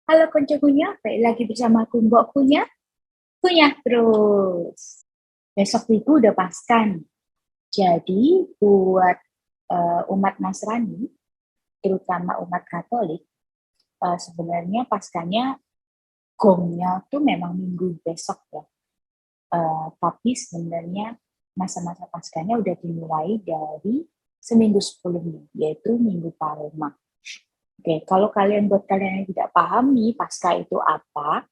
Halo konco kunyah, balik lagi bersama aku Mbok Kunyah, kunyah terus. Besok itu udah Paskah nih. Jadi buat umat Nasrani, terutama umat Katolik, sebenarnya Paskahnya gongnya tuh memang minggu besok ya. Tapi sebenarnya masa-masa Paskahnya udah dimulai dari seminggu sebelumnya, yaitu Minggu Palma. Oke, kalau buat kalian yang tidak paham nih Paskah itu apa,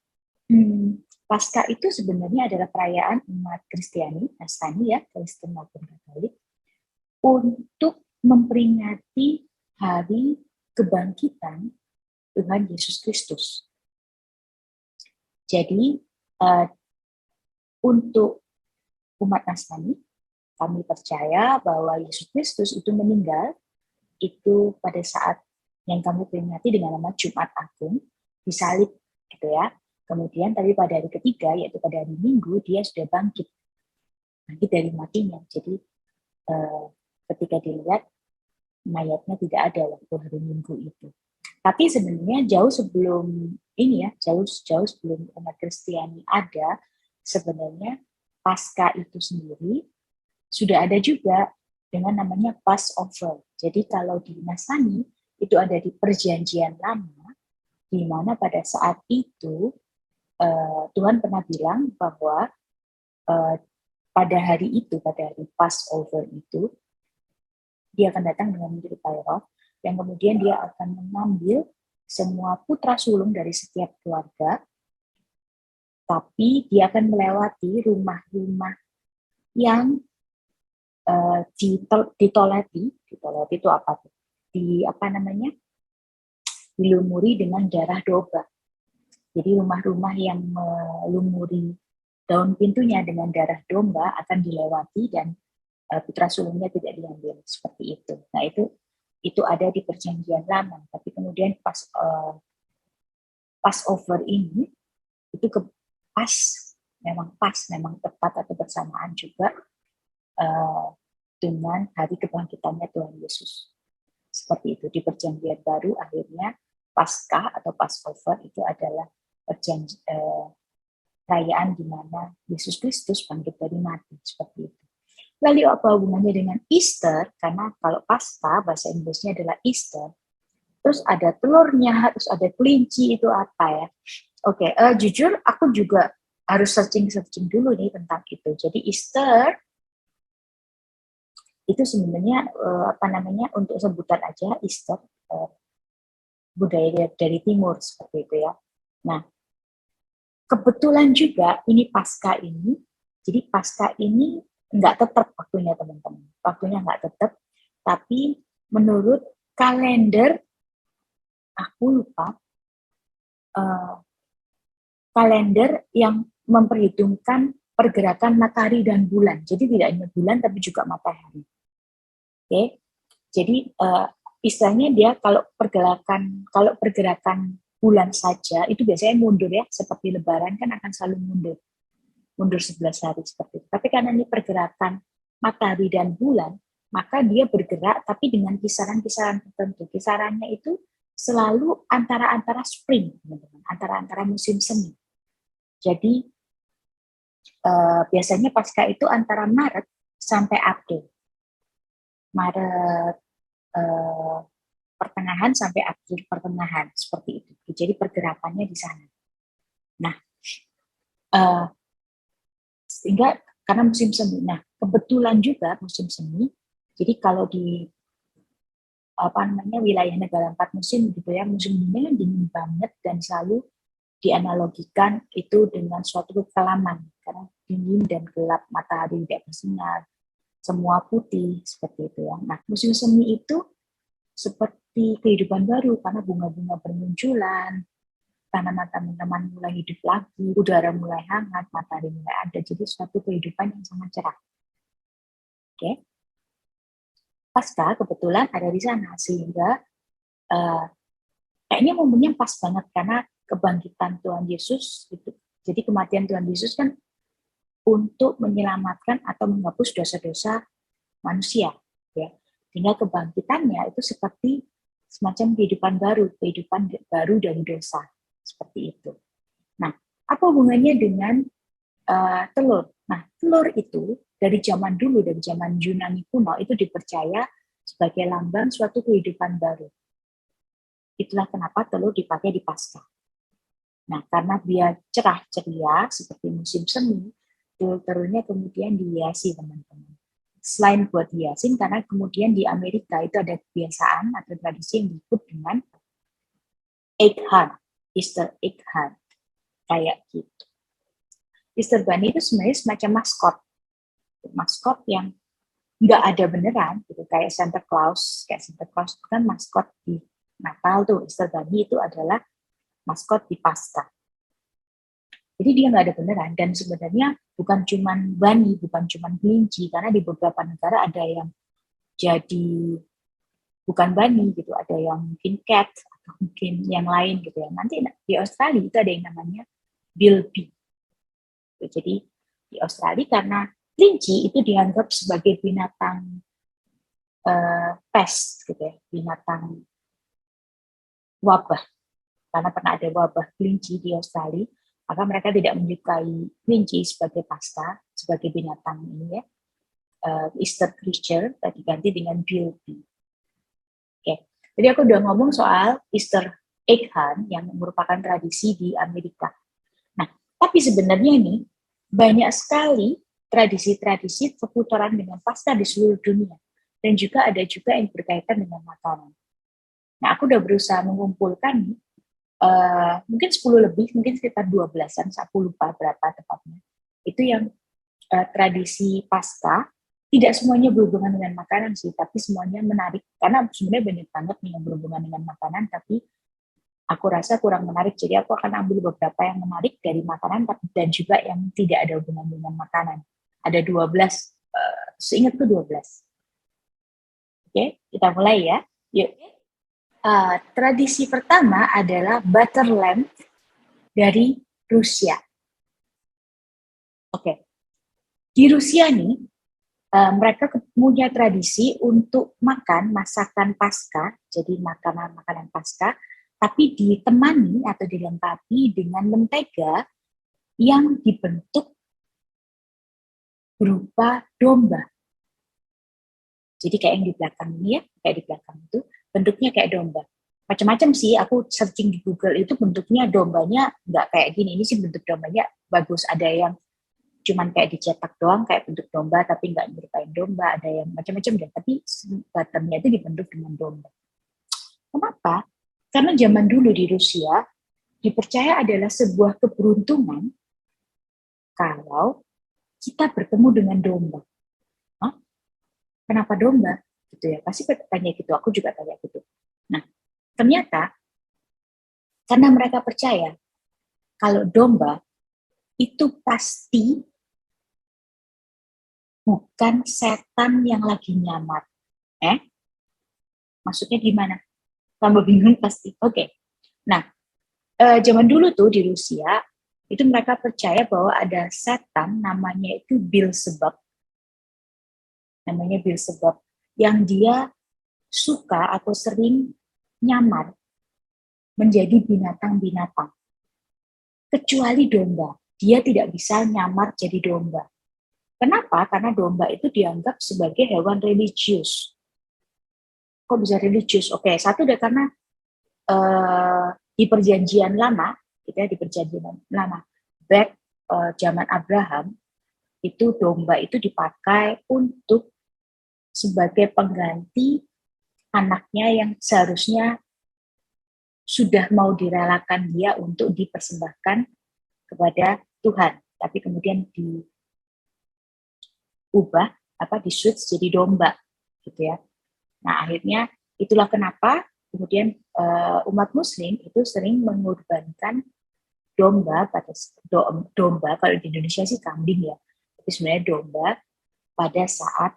Paskah itu sebenarnya adalah perayaan umat Kristiani, Nasrani ya, Kristen maupun Katolik, untuk memperingati hari kebangkitan Tuhan Yesus Kristus. Jadi untuk umat Nasrani, kami percaya bahwa Yesus Kristus itu meninggal itu pada saat yang kami peringati dengan nama Jumat Agung, disalib gitu ya. Kemudian tapi pada hari ketiga, yaitu pada hari Minggu, dia sudah bangkit dari matinya. Jadi ketika dilihat, mayatnya tidak ada waktu hari Minggu itu. Tapi sebenarnya jauh sebelum ini ya, jauh sebelum umat Kristiani ada, sebenarnya Paskah itu sendiri sudah ada juga dengan namanya Passover. Jadi kalau di Nasrani itu ada di Perjanjian Lama, di mana pada saat itu Tuhan pernah bilang bahwa pada hari Passover itu, dia akan datang dengan menjadi Taurat, yang kemudian dia akan mengambil semua putra sulung dari setiap keluarga, tapi dia akan melewati rumah-rumah yang ditoleti itu apa tuh? Dilumuri dengan darah domba. Jadi rumah-rumah yang melumuri daun pintunya dengan darah domba akan dilewati dan putra sulungnya tidak diambil, seperti itu. Nah itu ada di Perjanjian Lama, tapi kemudian Passover ini itu memang tepat atau bersamaan juga dengan hari kebangkitannya Tuhan Yesus. Seperti itu. Di Perjanjian Baru akhirnya Paskah atau Passover itu adalah perayaan di mana Yesus Kristus bangkit dari mati, seperti itu. Lalu apa hubungannya dengan Easter? Karena kalau Paskah bahasa Inggrisnya adalah Easter. Terus ada telurnya, terus ada kelinci, itu apa ya? Oke, jujur aku juga harus searching dulu nih tentang itu. Jadi Easter itu sebenarnya untuk sebutan aja Easter, budaya dari timur seperti itu ya. Nah, kebetulan juga ini Paskah ini, jadi Paskah ini nggak tetap waktunya teman-teman. Waktunya nggak tetap, tapi menurut kalender, aku lupa, kalender yang memperhitungkan pergerakan matahari dan bulan. Jadi tidak hanya bulan, tapi juga matahari. Oke, jadi istilahnya dia kalau pergerakan bulan saja itu biasanya mundur ya, seperti Lebaran kan akan selalu mundur 11 hari seperti itu. Tapi karena ini pergerakan matahari dan bulan, maka dia bergerak tapi dengan kisaran-kisaran tertentu. Kisarannya itu selalu antara spring, teman-teman, antara musim semi. Jadi biasanya Paskah itu antara Maret sampai April. Maret pertengahan sampai April pertengahan, seperti itu. Jadi pergerakannya di sana. Nah, sehingga karena musim semi. Nah, kebetulan juga musim semi. Jadi kalau di wilayah negara 4 musim gitu ya, musim dingin dingin banget dan selalu dianalogikan itu dengan suatu kekelaman karena dingin dan gelap, matahari tidak bersinar, semua putih seperti itu ya. Nah, musim semi itu seperti kehidupan baru karena bunga-bunga bermunculan, tanaman-tanaman mulai hidup lagi, udara mulai hangat, matahari mulai ada, jadi suatu kehidupan yang sangat cerah. Oke, Paskah kebetulan ada di sana sehingga kayaknya momennya pas banget karena kebangkitan Tuhan Yesus itu. Jadi kematian Tuhan Yesus kan untuk menyelamatkan atau menghapus dosa-dosa manusia, ya. Sehingga kebangkitannya itu seperti semacam kehidupan baru dari dosa, seperti itu. Nah, apa hubungannya dengan telur? Nah, telur itu dari zaman dulu, dari zaman Yunani kuno itu dipercaya sebagai lambang suatu kehidupan baru. Itulah kenapa telur dipakai di Paskah. Nah, karena dia cerah ceria seperti musim semi, telur-telurnya kemudian dihiasi, teman-teman. Selain buat hiasin, karena kemudian di Amerika itu ada kebiasaan atau tradisi yang disebut dengan egg hunt, Easter egg hunt, kayak gitu. Easter Bunny itu sebenarnya semacam maskot yang nggak ada beneran, gitu. Kayak Santa Claus itu kan maskot di Natal tuh. Easter Bunny itu adalah maskot di Paskah. Jadi dia nggak ada beneran, dan sebenarnya bukan cuman bunny, bukan cuman kelinci, karena di beberapa negara ada yang jadi bukan bunny gitu, ada yang mungkin cat atau mungkin yang lain gitu ya. Nanti di Australia itu ada yang namanya bilby. Jadi di Australia karena kelinci itu dianggap sebagai binatang pest gitu ya, binatang wabah. Karena pernah ada wabah kelinci di Australia, maka mereka tidak menyukai kelinci sebagai pasta, sebagai binatang ini ya, Easter creature, diganti dengan bilby. Oke, jadi aku udah ngomong soal Easter egg hunt yang merupakan tradisi di Amerika. Nah, tapi sebenarnya nih banyak sekali tradisi-tradisi seputaran dengan pasta di seluruh dunia, dan juga ada juga yang berkaitan dengan makanan. Nah, aku udah berusaha mengumpulkan mungkin 10 lebih, mungkin sekitar 12-an, aku lupa berapa tepatnya. Itu yang tradisi pasca, tidak semuanya berhubungan dengan makanan sih, tapi semuanya menarik. Karena sebenarnya banyak banget nih yang berhubungan dengan makanan, tapi aku rasa kurang menarik. Jadi aku akan ambil beberapa yang menarik dari makanan, dan juga yang tidak ada hubungan dengan makanan. Ada 12, seingatku 12. Oke, kita mulai ya. Yuk. Tradisi pertama adalah butter lamp dari Rusia. Oke, di Rusia nih mereka punya tradisi untuk makan masakan Paskah, jadi makanan-makanan Paskah, tapi ditemani atau dilengkapi dengan mentega yang dibentuk berupa domba. Jadi kayak yang di belakang ini ya, kayak di belakang itu bentuknya kayak domba. Macam-macam sih, aku searching di Google itu bentuknya dombanya nggak kayak gini. Ini sih bentuk dombanya bagus. Ada yang cuman kayak dicetak doang, kayak bentuk domba, tapi nggak nyerupain domba. Ada yang macam-macam deh, tapi bottomnya itu dibentuk dengan domba. Kenapa? Karena zaman dulu di Rusia, dipercaya adalah sebuah keberuntungan kalau kita bertemu dengan domba. Hah? Kenapa domba? Gitu ya, pasti tanya gitu, aku juga tanya gitu. Nah, ternyata karena mereka percaya kalau domba itu pasti bukan setan yang lagi nyamar. Maksudnya gimana? Kamu bingung pasti. Oke. Nah, zaman dulu tuh di Rusia, itu mereka percaya bahwa ada setan namanya itu Beelzebub. Namanya Beelzebub. Yang dia suka atau sering nyamar menjadi binatang-binatang. Kecuali domba. Dia tidak bisa nyamar jadi domba. Kenapa? Karena domba itu dianggap sebagai hewan religius. Kok bisa religius? Oke, satu udah karena di perjanjian lama, gitu ya, di perjanjian lama, back zaman Abraham, itu domba itu dipakai untuk sebagai pengganti anaknya yang seharusnya sudah mau direlakan dia untuk dipersembahkan kepada Tuhan, tapi kemudian diubah, di-switch jadi domba, gitu ya. Nah, akhirnya itulah kenapa kemudian umat Muslim itu sering mengorbankan domba domba, kalau di Indonesia sih kambing ya, tapi sebenarnya domba pada saat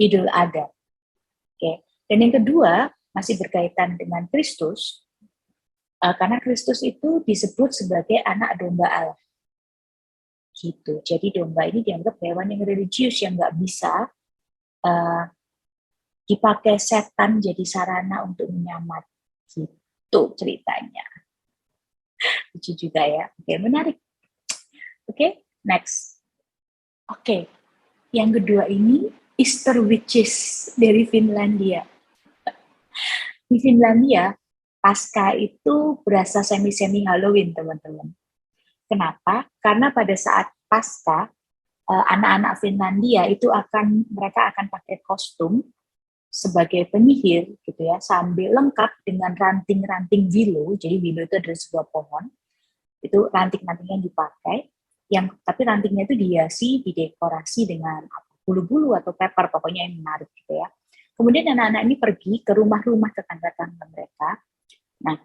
Idul Adha. Oke. Dan yang kedua masih berkaitan dengan Kristus, karena Kristus itu disebut sebagai anak domba Allah. Gitu. Jadi domba ini dianggap hewan yang religius yang nggak bisa dipakai setan jadi sarana untuk menyamar. Gitu ceritanya. lucu juga ya. Oke, menarik. Oke, next. Oke, yang kedua ini Easter Witches dari Finlandia. Di Finlandia, Pasca itu berasa semi-semi Halloween, teman-teman. Kenapa? Karena pada saat Pasca, anak-anak Finlandia itu mereka akan pakai kostum sebagai penyihir gitu ya, sambil lengkap dengan ranting-ranting willow. Jadi willow itu adalah sebuah pohon, itu ranting-rantingnya yang dipakai, tapi rantingnya itu dihiasi, didekorasi dengan bulu-bulu atau pepper, pokoknya yang menarik gitu ya. Kemudian anak-anak ini pergi ke rumah-rumah tetangga-tetangga mereka. Nah,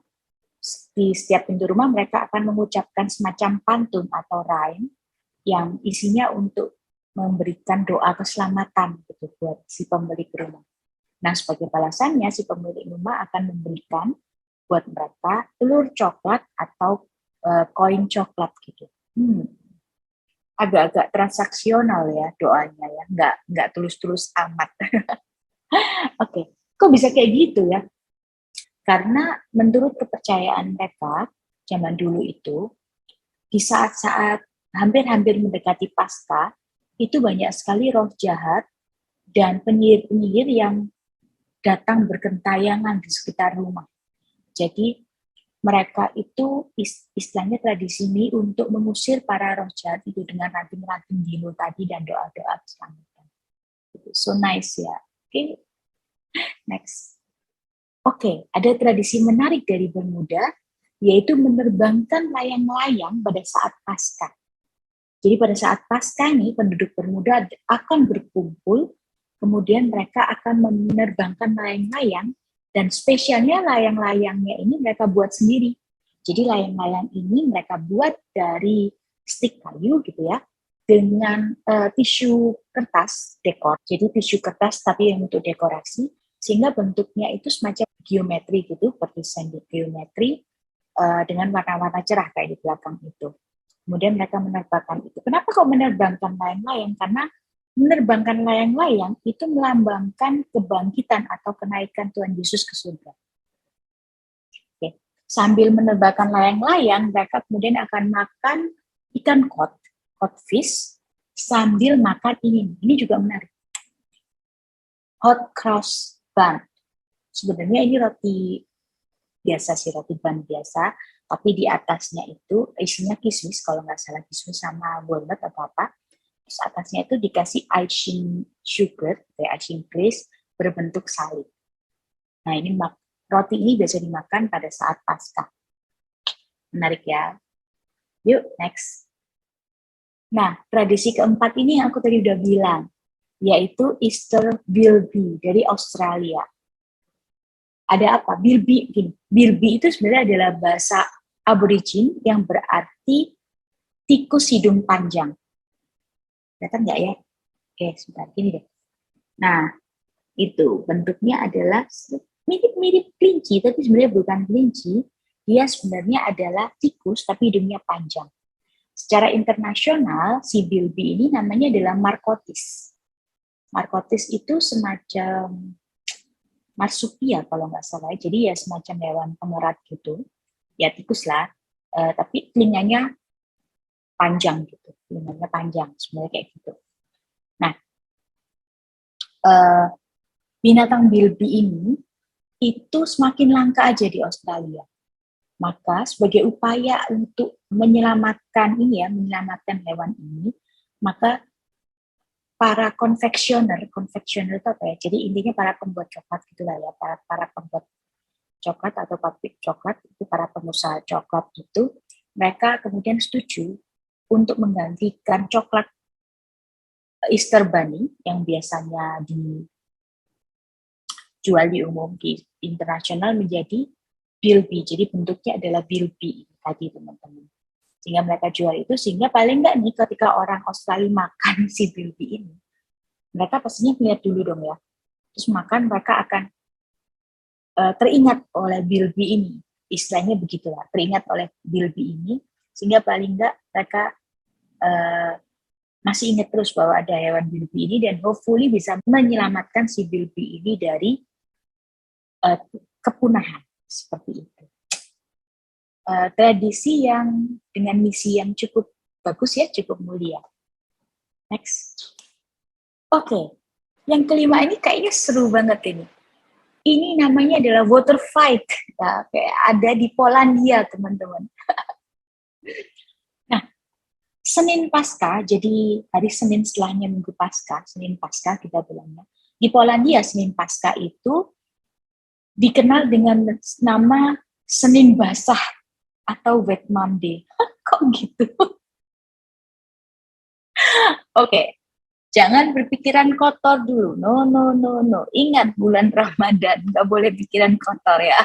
di setiap pintu rumah mereka akan mengucapkan semacam pantun atau rhyme yang isinya untuk memberikan doa keselamatan gitu buat si pemilik rumah. Nah, sebagai balasannya si pemilik rumah akan memberikan buat mereka telur coklat atau koin coklat gitu. Agak-agak transaksional ya doanya ya, nggak tulus-tulus amat. Oke, kok bisa kayak gitu ya? Karena menurut kepercayaan mereka zaman dulu itu, di saat-saat hampir-hampir mendekati Paskah, itu banyak sekali roh jahat dan penyihir-penyihir yang datang bergentayangan di sekitar rumah. Jadi mereka itu istilahnya tradisi ini untuk mengusir para roh jahat itu dengan ranting-ranting dino tadi dan doa-doa keselamatan. So nice ya. Oke, next. Oke, ada tradisi menarik dari Bermuda, yaitu menerbangkan layang-layang pada saat Paskah. Jadi pada saat Paskah ini, penduduk Bermuda akan berkumpul, kemudian mereka akan menerbangkan layang-layang, dan spesialnya layang-layangnya ini mereka buat sendiri. Jadi layang-layang ini mereka buat dari stik kayu gitu ya, dengan tisu kertas dekor. Jadi tisu kertas tapi yang untuk dekorasi, sehingga bentuknya itu semacam geometri gitu, berdesain di geometri dengan warna-warna cerah kayak di belakang itu. Kemudian mereka menerbangkan itu. Kenapa kok menerbangkan layang-layang? Karena menerbangkan layang-layang itu melambangkan kebangkitan atau kenaikan Tuhan Yesus ke surga. Oke. Sambil menerbangkan layang-layang, mereka kemudian akan makan ikan codfish, sambil makan ini. Ini juga menarik. Hot cross bun. Sebenarnya ini roti biasa sih, roti bun biasa, tapi di atasnya itu isinya kismis, kalau nggak salah kismis sama walnut atau apa. Terus atasnya itu dikasih icing sugar, kayak icing glaze berbentuk salib. Nah, ini roti ini biasa dimakan pada saat Paskah. Menarik ya. Yuk, next. Nah, tradisi keempat ini yang aku tadi udah bilang, yaitu Easter Bilby dari Australia. Ada apa? Bilby, gini. Bilby itu sebenarnya adalah bahasa Aborigin yang berarti tikus hidung panjang. Kelihatan nggak ya? Oke, sebentar, gini deh. Nah, itu bentuknya adalah mirip-mirip kelinci, tapi sebenarnya bukan kelinci. Dia sebenarnya adalah tikus, tapi hidungnya panjang. Secara internasional, si bilby ini namanya adalah marcotis. Marcotis itu semacam marsupia kalau nggak salah. Jadi ya semacam hewan pengerat gitu. Ya tikus lah, tapi telinganya panjang gitu. Telinganya panjang, sebenarnya kayak gitu. Nah, binatang bilby ini itu semakin langka aja di Australia. Maka sebagai upaya untuk menyelamatkan menyelamatkan hewan ini, maka para konfeksioner itu apa ya? Jadi intinya para pembuat coklat gitulah ya, para pembuat coklat atau pabrik coklat itu, para pengusaha coklat itu, mereka kemudian setuju untuk menggantikan coklat Easter Bunny yang biasanya dijual di umum di internasional menjadi bilby. Jadi bentuknya adalah bilby tadi teman-teman. Sehingga mereka jual itu, sehingga paling nggak nih ketika orang Australia makan si bilby ini, mereka pastinya lihat dulu dong ya. Terus makan, mereka akan teringat oleh bilby ini. Istilahnya begitulah, teringat oleh bilby ini, sehingga paling nggak mereka masih ingat terus bahwa ada hewan bilby ini, dan hopefully bisa menyelamatkan si bilby ini dari kepunahan seperti itu. tradisi yang dengan misi yang cukup bagus ya, cukup mulia. Next. Oke, yang kelima ini kayaknya seru banget ini. Ini namanya adalah water fight. Nah, kayak ada di Polandia, teman-teman. Nah, Senin Pasca, jadi hari Senin setelahnya Minggu Pasca, Senin Pasca kita bilangnya. Di Polandia, Senin Pasca itu dikenal dengan nama Senin Basah atau Wet Monday. Kok gitu? Oke, jangan berpikiran kotor dulu. No, no, no, no. Ingat bulan Ramadan, nggak boleh pikiran kotor ya.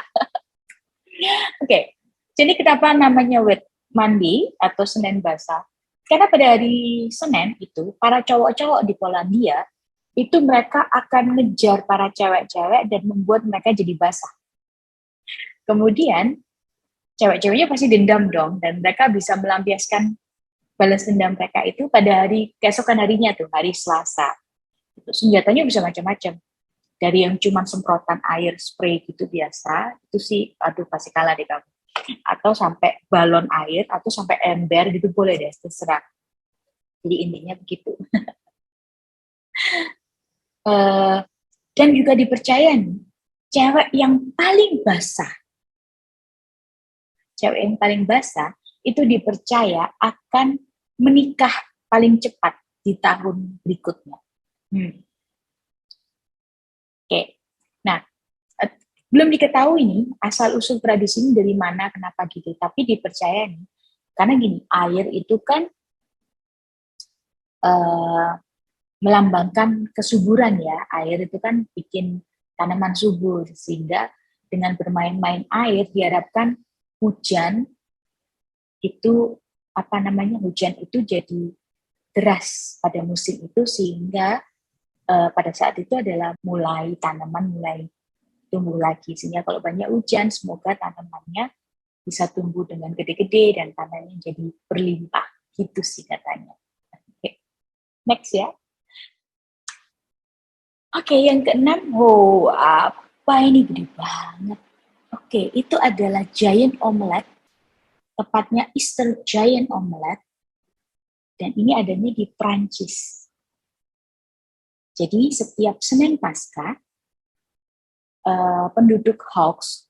Oke, jadi kenapa namanya Wet Monday atau Senin Basah? Karena pada hari Senin itu, para cowok-cowok di Polandia, itu mereka akan ngejar para cewek-cewek dan membuat mereka jadi basah. Kemudian, cewek-ceweknya pasti dendam dong, dan mereka bisa melampiaskan balas dendam mereka itu pada hari keesokan harinya tuh, hari Selasa. Itu senjatanya bisa macam-macam. Dari yang cuma semprotan air spray gitu biasa, itu sih aduh pasti kalah deh kamu. Atau sampai balon air, atau sampai ember gitu boleh deh, terserah. Jadi intinya begitu. Dan juga dipercaya nih, cewek yang paling basah itu dipercaya akan menikah paling cepat di tahun berikutnya. Oke, nah belum diketahui nih asal usul tradisi ini dari mana, kenapa gitu. Tapi dipercaya nih, karena gini, air itu kan melambangkan kesuburan ya. Air itu kan bikin tanaman subur, sehingga dengan bermain-main air diharapkan hujan itu hujan itu jadi deras pada musim itu, sehingga pada saat itu adalah tanaman mulai tumbuh lagi, sehingga kalau banyak hujan semoga tanamannya bisa tumbuh dengan gede-gede dan tanahnya jadi berlimpah gitu sih katanya. Oke. Next ya. Oke, yang keenam, apa ini gede banget. Oke, itu adalah giant omelette, tepatnya Easter giant omelette, dan ini adanya di Prancis. Jadi setiap Senin Pasca, penduduk Houx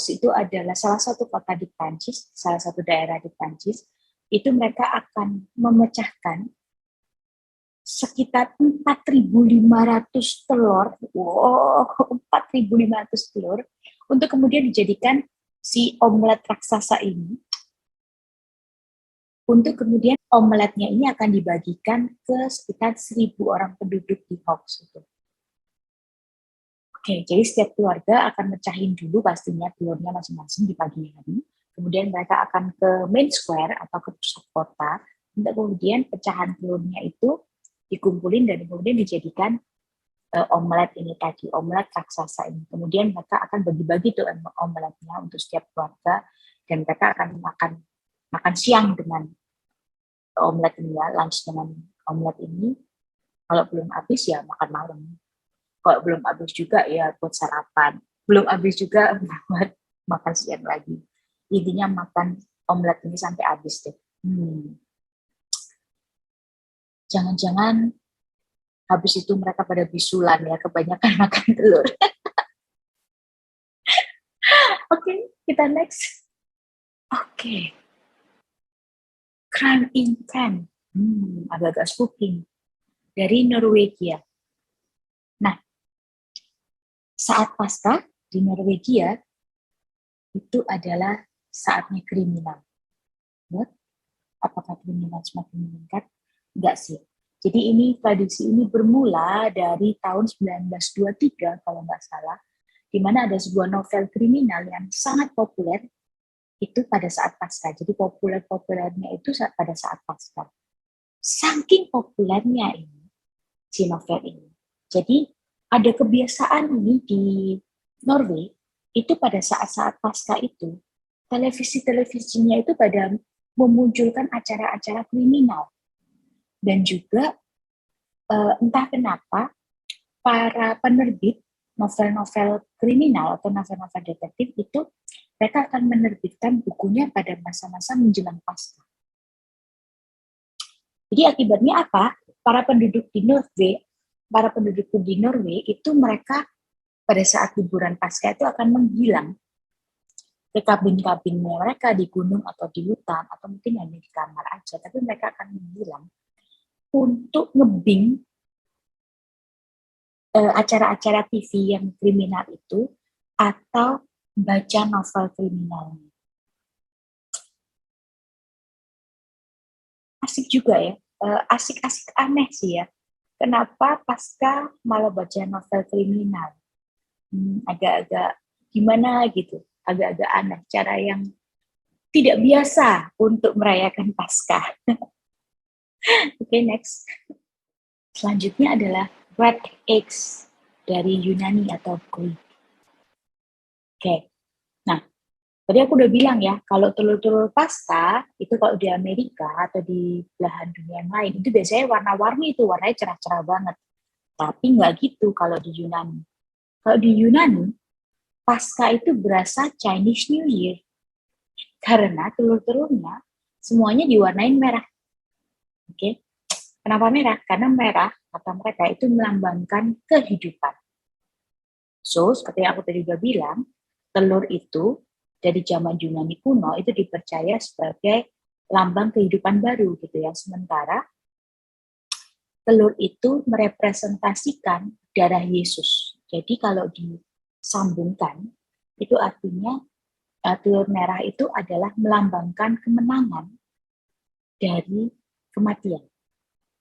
itu adalah salah satu kota di Prancis, salah satu daerah di Prancis, itu mereka akan memecahkan sekitar 4.500 telur, 4.500 telur, untuk kemudian dijadikan si omelet raksasa ini, untuk kemudian omeletnya ini akan dibagikan ke sekitar 1.000 orang penduduk di Houx itu. Oke, jadi setiap keluarga akan mecahin dulu pastinya telurnya masing-masing di pagi hari, kemudian mereka akan ke main square atau ke pusat kota, untuk kemudian pecahan telurnya itu dikumpulin dan kemudian dijadikan omelet ini tadi, omelet raksasa ini. Kemudian mereka akan bagi-bagi tuh omeletnya untuk setiap keluarga, dan mereka akan makan siang dengan omelet ini ya, lunch dengan omelet ini. Kalau belum habis ya makan malam. Kalau belum habis juga ya buat sarapan. Belum habis juga buat makan siang lagi. Intinya makan omelet ini sampai habis deh. Jangan-jangan habis itu mereka pada bisulan ya, kebanyakan makan telur. Oke, kita next. Oke. Crime in Can. Agak-agak spooky. Dari Norwegia. Nah, saat pasca di Norwegia itu adalah saatnya kriminal. What? Apakah kriminal semakin meningkat? Enggak sih. Jadi tradisi ini bermula dari tahun 1923 kalau nggak salah, di mana ada sebuah novel kriminal yang sangat populer itu pada saat pasca. Jadi populernya itu pada saat pasca. Saking populernya ini, si novel ini. Jadi ada kebiasaan ini di Norway, itu pada saat-saat pasca itu, televisinya itu pada memunculkan acara-acara kriminal. Dan juga entah kenapa para penerbit novel-novel kriminal atau novel-novel detektif itu mereka akan menerbitkan bukunya pada masa-masa menjelang Paskah. Jadi akibatnya apa? Para penduduk di Norway itu mereka pada saat liburan Paskah itu akan menghilang ke kabin-kabinnya mereka di gunung atau di hutan atau mungkin hanya di kamar aja, tapi mereka akan menghilang untuk ngebing acara-acara TV yang kriminal itu atau baca novel kriminalnya. Asik juga ya, asik-asik aneh sih ya. Kenapa pasca malah baca novel kriminal? Agak-agak gimana gitu, agak-agak aneh, cara yang tidak biasa untuk merayakan Paskah. Oke, next. Selanjutnya adalah red eggs dari Yunani atau Greek. Oke, nah tadi aku udah bilang ya, kalau telur-telur Paskah itu kalau di Amerika atau di belahan dunia yang lain itu biasanya warna-warni, itu warnanya cerah-cerah banget. Tapi nggak gitu kalau di Yunani. Kalau di Yunani, Paskah itu berasa Chinese New Year. Karena telur-telurnya semuanya diwarnain merah. Oke, kenapa merah? Karena merah, kata mereka, itu melambangkan kehidupan. So, seperti yang aku tadi udah bilang, telur itu dari zaman Yunani kuno itu dipercaya sebagai lambang kehidupan baru gitu ya. Sementara telur itu merepresentasikan darah Yesus. Jadi kalau disambungkan, itu artinya telur merah itu adalah melambangkan kemenangan dari kematian.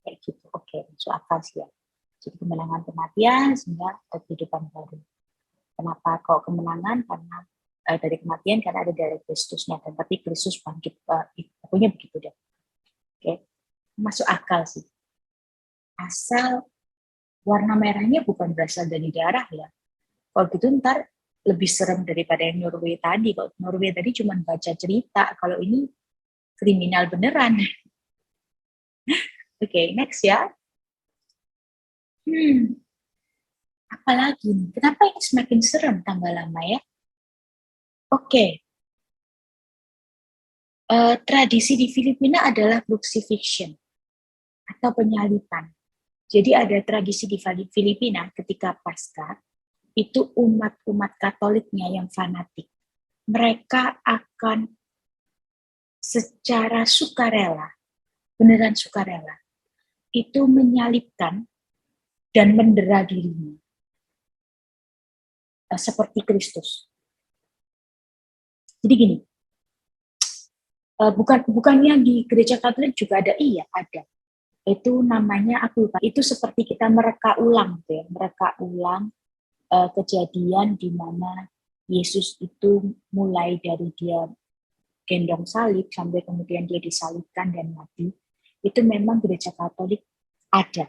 Kayak gitu. Oke, masuk akal sih ya. Jadi kemenangan kematian sehingga kehidupan baru. Kenapa kok kemenangan? Karena dari kematian karena ada darah Kristusnya, dan tapi Kristus bangkit, pokoknya begitu deh. Oke, masuk akal sih. Asal warna merahnya bukan berasal dari darah ya. Kalau gitu ntar lebih serem daripada yang Norway tadi. Kalau Norway tadi cuma baca cerita, kalau ini kriminal beneran. Oke, next ya. Apalagi nih? Kenapa ini semakin serem tambah lama ya? Oke, tradisi di Filipina adalah crucifixion atau penyalipan. Jadi ada tradisi di Filipina ketika Paskah, itu umat-umat Katoliknya yang fanatik. Mereka akan secara sukarela, beneran sukarela, itu menyalipkan dan mendera dirinya. Seperti Kristus. Jadi gini, bukannya di gereja Katolik juga ada? Iya, ada. Itu namanya, aku lupa, itu seperti kita mereka ulang, gitu ya, mereka ulang kejadian di mana Yesus itu mulai dari dia gendong salib sampai kemudian dia disalibkan dan mati. Itu memang gereja Katolik ada,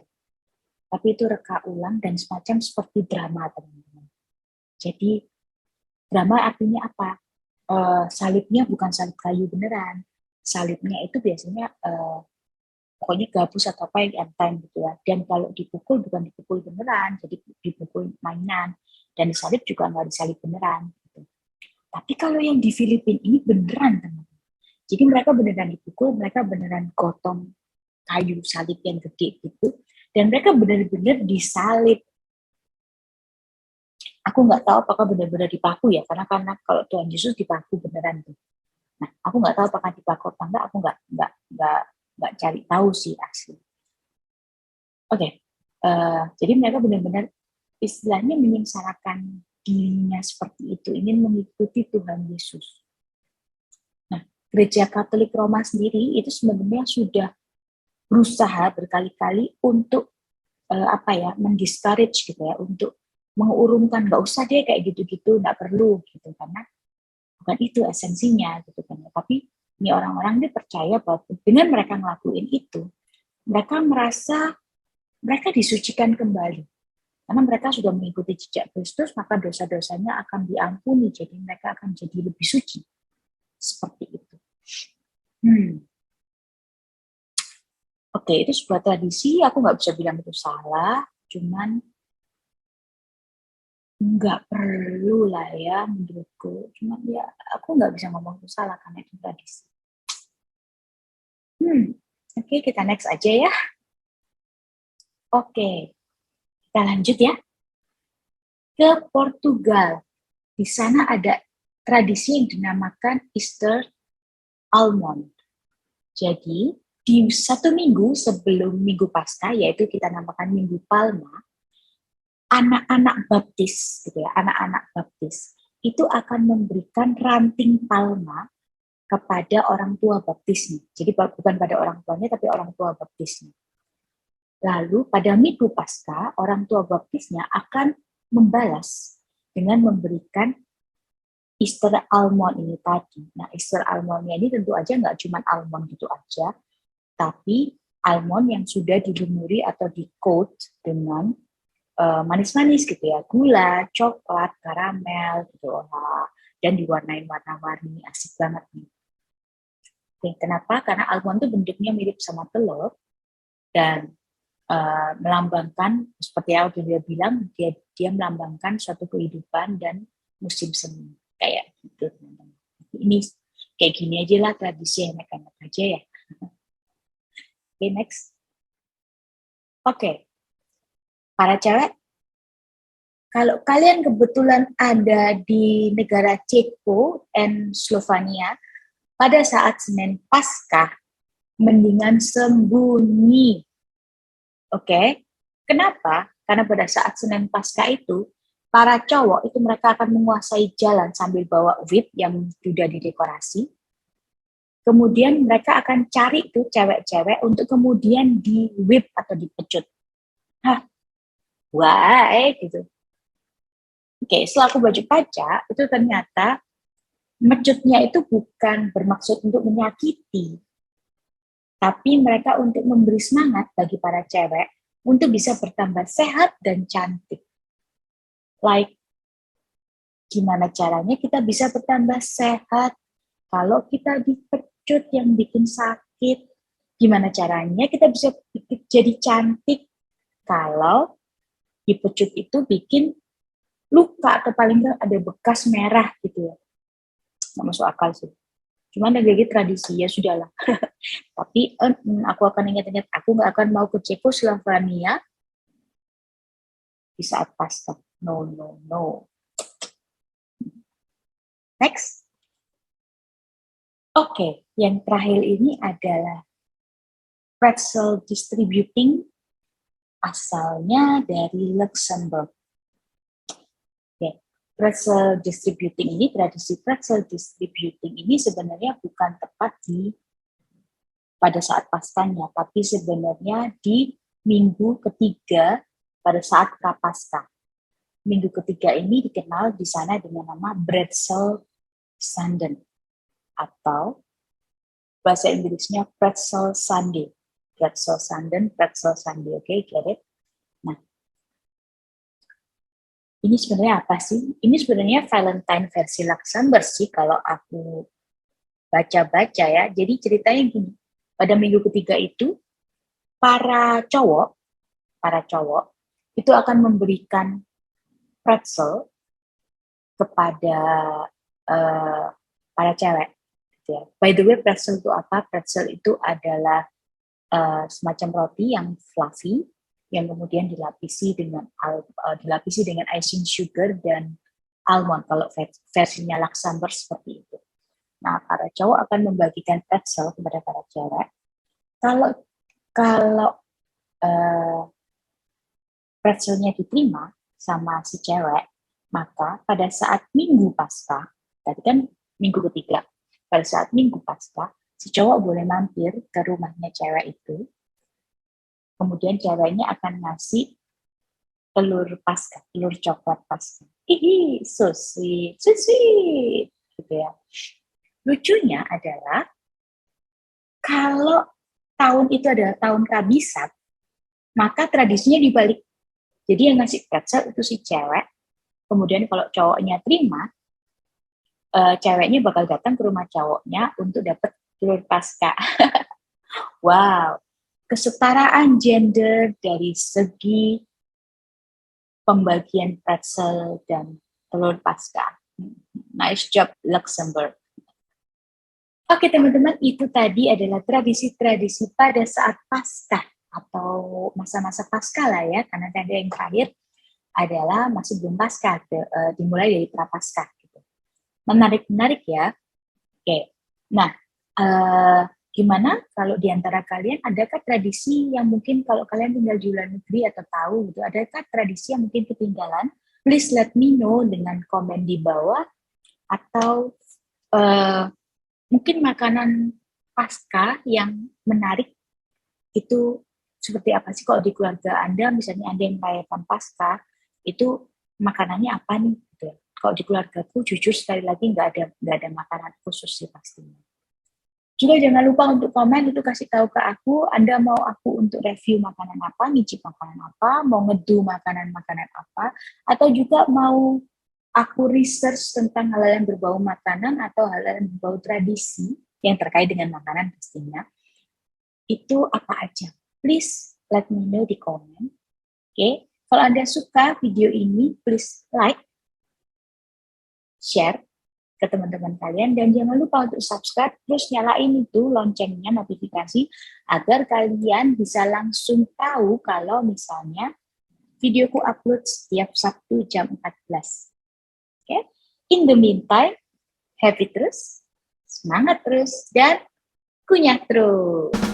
tapi itu reka ulang dan semacam seperti drama, teman-teman. Jadi drama artinya apa? Salibnya bukan salib kayu beneran, salibnya itu biasanya pokoknya gabus atau apa yang enteng gitu ya. Dan kalau dipukul bukan dipukul beneran, jadi dipukul mainan. Dan disalib juga nggak disalib beneran. Gitu. Tapi kalau yang di Filipina ini beneran, teman-teman. Jadi mereka beneran dipukul, mereka beneran gotong kayu salib yang gede gitu. Dan mereka benar-benar disalib. Aku nggak tahu apakah benar-benar dipaku ya, karena kalau Tuhan Yesus dipaku beneran tuh. Nah, aku nggak tahu apakah dipaku atau enggak, aku nggak cari tahu sih asli. Oke, jadi mereka benar-benar istilahnya menyengsarakan dirinya seperti itu, ingin mengikuti Tuhan Yesus. Nah, Gereja Katolik Roma sendiri itu sebenarnya sudah berusaha berkali-kali untuk mendiscourage gitu ya, untuk mengurungkan, nggak usah deh kayak gitu-gitu, nggak perlu gitu, karena bukan itu esensinya gitu kan. Tapi ini orang-orang ini percaya bahwa dengan mereka ngelakuin itu, mereka merasa mereka disucikan kembali. Karena mereka sudah mengikuti jejak Kristus, maka dosa-dosanya akan diampuni, jadi mereka akan jadi lebih suci. Seperti itu. Oke, itu sebuah tradisi, aku nggak bisa bilang itu salah, cuman Nggak perlu lah ya menurutku. Cuma ya aku nggak bisa ngomong itu salah karena itu tradisi. Oke, kita next aja ya. Oke, kita lanjut ya ke Portugal. Di sana ada tradisi yang dinamakan Easter Almond. Jadi, di 1 minggu sebelum Minggu Paskah, yaitu kita namakan Minggu Palma, anak-anak baptis, gitu ya, anak-anak baptis, itu akan memberikan ranting palma kepada orang tua baptisnya. Jadi bukan pada orang tuanya, tapi orang tua baptisnya. Lalu pada Minggu Paskah, orang tua baptisnya akan membalas dengan memberikan Easter almond ini tadi. Nah, Easter almondnya ini tentu aja nggak cuma almond gitu aja, tapi almond yang sudah dilumuri atau di-coat dengan manis-manis gitu ya, gula, coklat, karamel gitu, dan diwarnain warna-warni, asik banget nih. Oke, kenapa? Karena almond itu bentuknya mirip sama telur dan melambangkan seperti yang dia bilang, dia melambangkan suatu kehidupan dan musim semi kayak gitu. Ini kayak gini aja lah tradisi yang enak-enak aja ya. Oke, next. Oke, para cewek, kalau kalian kebetulan ada di negara Ceko dan Slovenia, pada saat Senin Paskah, mendingan sembunyi. Oke, kenapa? Karena pada saat Senin Paskah itu, para cowok itu mereka akan menguasai jalan sambil bawa whip yang sudah didekorasi. Kemudian mereka akan cari tuh cewek-cewek untuk kemudian di whip atau dipecut. Hah, why gitu. Oke, setelah aku baca itu ternyata mecutnya itu bukan bermaksud untuk menyakiti, tapi mereka untuk memberi semangat bagi para cewek untuk bisa bertambah sehat dan cantik. Like, gimana caranya kita bisa bertambah sehat kalau kita dipecut yang bikin sakit? Gimana caranya kita bisa jadi cantik kalau dipecut itu bikin luka atau paling nggak ada bekas merah gitu ya? Nggak masuk akal sih. Cuman ada lagi tradisi, ya sudahlah. Tapi aku akan ingat-ingat, aku nggak akan mau ke Cekoslovakia di saat Paskah. No, no, no. Next. Oke, yang terakhir ini adalah pretzel distributing, asalnya dari Luxembourg. Oke. Pretzel distributing ini, tradisi pretzel distributing ini sebenarnya bukan tepat pada saat Paskahnya, tapi sebenarnya di minggu ketiga pada saat Prapaskah. Minggu ketiga ini dikenal di sana dengan nama Pretzel Sunday atau bahasa Inggrisnya Pretzel Sunday. Pretzel Sunday, Pretzel Sunday, oke, get it? Nah, ini sebenarnya apa sih? Ini sebenarnya Valentine versi Luxembourg sih kalau aku baca-baca ya. Jadi ceritanya gini, pada minggu ketiga itu para cowok itu akan memberikan pretzel kepada uh, para cewek. Gitu ya. By the way, pretzel itu apa? Pretzel itu adalah semacam roti yang fluffy yang kemudian dilapisi dengan icing sugar dan almond kalau versinya Luxembourg seperti itu. Nah, para cowok akan membagikan pretzel kepada para cewek. Kalau kalau uh, pretzelnya diterima sama si cewek, maka pada saat Minggu Paskah, tadi kan minggu ketiga, pada saat Minggu Paskah, si cowok boleh mampir ke rumahnya cewek itu, kemudian ceweknya akan ngasih telur Paskah, telur coklat Paskah. Hihi, so sweet, so sweet. Gitu ya. Lucunya adalah, kalau tahun itu adalah tahun kabisat, maka tradisinya dibalik. Jadi yang ngasih pretzel itu si cewek, kemudian kalau cowoknya terima, ceweknya bakal datang ke rumah cowoknya untuk dapat telur Paskah. Wow, kesetaraan gender dari segi pembagian pretzel dan telur pasca. Nice job, Luxembourg. Oke teman-teman, itu tadi adalah tradisi-tradisi pada saat Paskah atau masa-masa Paskah lah ya, karena tadi yang terakhir adalah masih belum Paskah, dimulai dari Prapaskah gitu. Menarik ya. Oke. Nah, gimana kalau di antara kalian adakah tradisi yang mungkin kalau kalian tinggal di luar negeri atau tahu gitu, adakah tradisi yang mungkin ketinggalan? Please let me know dengan komen di bawah, atau mungkin makanan Paskah yang menarik itu seperti apa sih kalau di keluarga Anda, misalnya Anda yang merayakan Paskah, itu makanannya apa nih? Gitu. Kalau di keluargaku jujur sekali lagi nggak ada makanan khusus sih pastinya. Juga jangan lupa untuk komen, itu kasih tahu ke aku, Anda mau aku untuk review makanan apa, ngicip makanan apa, mau ngedu makanan-makanan apa, atau juga mau aku research tentang hal-hal yang berbau makanan atau hal-hal yang berbau tradisi yang terkait dengan makanan pastinya. Itu apa aja? Please let me know di komen. Oke, kalau Anda suka video ini, please like, share ke teman-teman kalian, dan jangan lupa untuk subscribe, terus nyalain itu loncengnya, notifikasi, agar kalian bisa langsung tahu kalau misalnya videoku upload setiap Sabtu jam 14. Okay? In the meantime, happy terus, semangat terus, dan kunyah terus.